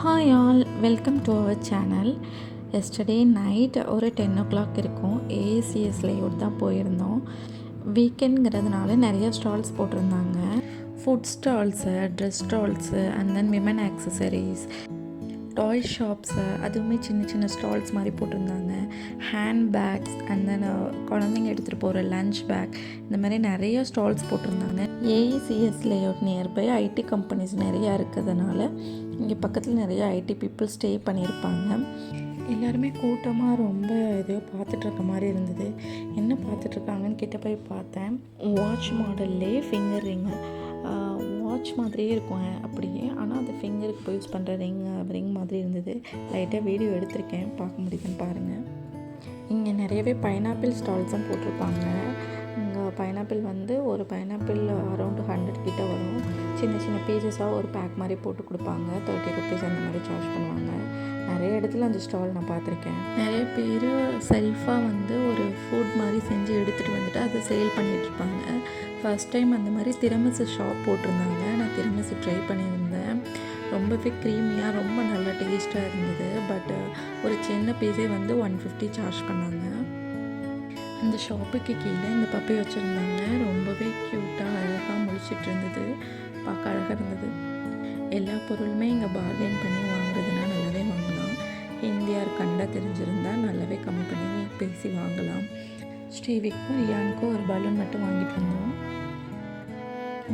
Hi all, welcome to our channel. Yesterday night ஒரு 10 o'clock இருக்கும். ACS layout தான் போயிருந்தோம். வீக்கெண்டுங்கிறதுனால நிறைய ஸ்டால்ஸ் போட்டிருந்தாங்க. Food stalls, dress stalls and then women accessories, toy shops, அதுவுமே சின்ன சின்ன ஸ்டால்ஸ் மாதிரி போட்டிருந்தாங்க. ஹேண்ட் பேக்ஸ் அண்ட் தென் குழந்தைங்க எடுத்துகிட்டு போகிற லன்ச் பேக், இந்த மாதிரி நிறைய ஸ்டால்ஸ் போட்டிருந்தாங்க. ஏஇசிஎஸ் லேஅவுட் நியர்பை ஐடி கம்பெனிஸ் நிறையா இருக்கிறதுனால இங்கே பக்கத்தில் நிறைய ஐடி பீப்புள் ஸ்டே பண்ணியிருப்பாங்க. எல்லாருமே கூட்டமாக ரொம்ப எதையோ பார்த்துட்ருக்க மாதிரி இருந்தது. என்ன பார்த்துட்ருக்காங்கன்னு கிட்ட போய் பார்த்தேன். வாட்ச் மாடல்லே ஃபிங்கர் ரிங்கு, வாட்ச் மாதிரியே இருக்கும் அப்படியே, ஆனால் அது ஃபிங்கருக்கு போய் யூஸ் பண்ணுற ரிங் மாதிரி இருந்தது. லைட்டாக வீடியோ எடுத்திருக்கேன், பார்க்க முடியுதுன்னு பாருங்கள். இங்கே நிறையவே பைனாப்பிள் ஸ்டால்ஸும் போட்டிருப்பாங்க. இங்கே பைனாப்பிள் ஒரு பைனாப்பிள் அரௌண்ட் 100 கிட்ட வரும். சின்ன சின்ன பீசஸாக ஒரு பேக் மாதிரி போட்டு கொடுப்பாங்க. 30 rupees அந்த மாதிரி சார்ஜ் பண்ணுவாங்க. நிறைய இடத்துல அந்த ஸ்டால் நான் பார்த்துருக்கேன். நிறைய பேர் செல்ஃபாக ஒரு ஃபுட் மாதிரி செஞ்சு எடுத்துகிட்டு வந்துட்டு அதை சேல் பண்ணிகிட்ருப்பாங்க. ஃபர்ஸ்ட் டைம் அந்த மாதிரி திரமிசு ஷாப் போட்டிருந்தாங்க. நான் திரமிசு ட்ரை பண்ணியிருந்தேன். ரொம்பவே க்ரீமியாக ரொம்ப நல்ல டேஸ்ட்டாக இருந்தது. பட் ஒரு சின்ன பீஸே 150 சார்ஜ் பண்ணாங்க. அந்த ஷாப்புக்கு கீழே இந்த பப்பி வச்சுருந்தாங்க. ரொம்பவே க்யூட்டாக அழகாக முழிச்சிட்டு இருந்தது. பார்க்க அழகாக இருந்தது. எல்லா பொருளுமே இங்கே பார்கெயின் பண்ணி வாங்குறதுனா நல்லாவே வாங்கலாம். ஹிந்தியார் கண்டா தெரிஞ்சிருந்தால் நல்லாவே கம்மி பண்ணி பேசி வாங்கலாம். ஸ்ரீவிக்கும் ரியானுக்கும் ஒரு பலூன் மட்டும் வாங்கிட்டு வந்தோம்.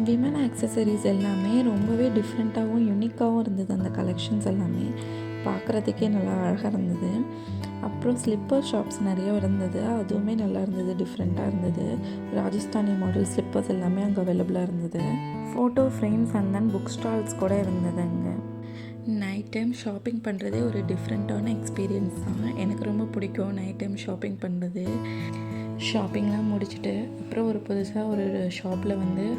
விமன் ஆக்சசரிஸ் எல்லாமே ரொம்பவே டிஃப்ரெண்ட்டாகவும் யூனிக்காகவும் இருந்தது. அந்த கலெக்ஷன்ஸ் எல்லாமே பார்க்குறதுக்கே நல்லா அழகாக இருந்தது. அப்புறம் ஸ்லிப்பர் ஷாப்ஸ் நிறைய இருந்தது. அதுவுமே நல்லா இருந்தது, டிஃப்ரெண்ட்டாக இருந்தது. ராஜஸ்தானி மாடல் ஸ்லிப்பர்ஸ் எல்லாமே அங்கே அவைலபிளாக இருந்தது. Photo frames and then book stalls கூட இருந்தது அங்கே. நைட் டைம் ஷாப்பிங் பண்ணுறதே ஒரு டிஃப்ரெண்ட்டான எக்ஸ்பீரியன்ஸ் தான். எனக்கு ரொம்ப பிடிக்கும் நைட் டைம் ஷாப்பிங் பண்ணுறது. ஷாப்பிங்லாம் முடிச்சுட்டு அப்புறம் புதுசாக ஒரு ஷாப்பில்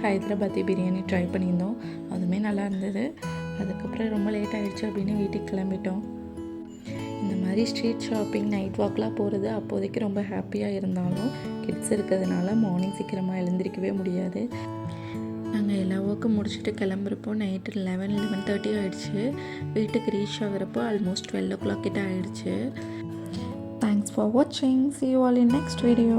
ஹைதராபாத்தி பிரியாணி ட்ரை பண்ணியிருந்தோம். அதுவுமே நல்லா இருந்தது. அதுக்கப்புறம் ரொம்ப லேட் ஆகிடுச்சு அப்படின்னு வீட்டுக்கு கிளம்பிட்டோம். இந்த மாதிரி ஸ்ட்ரீட் ஷாப்பிங், நைட் வாக்லாம் போகிறது அப்போதைக்கு ரொம்ப ஹாப்பியாக இருந்தாலும் கிட்ஸ் இருக்கிறதுனால மார்னிங் சீக்கிரமாக எழுந்திரிக்கவே முடியாது. நாங்கள் எல்லா ஒர்க்கும் முடிச்சுட்டு கிளம்புறப்போ நைட்டு 11:30 ஆகிடுச்சு. வீட்டுக்கு ரீச் ஆகிறப்போ ஆல்மோஸ்ட் 12 o'clock கிட்ட ஆகிடுச்சு. தேங்க்ஸ் ஃபார் வாட்சிங். See you all in next video.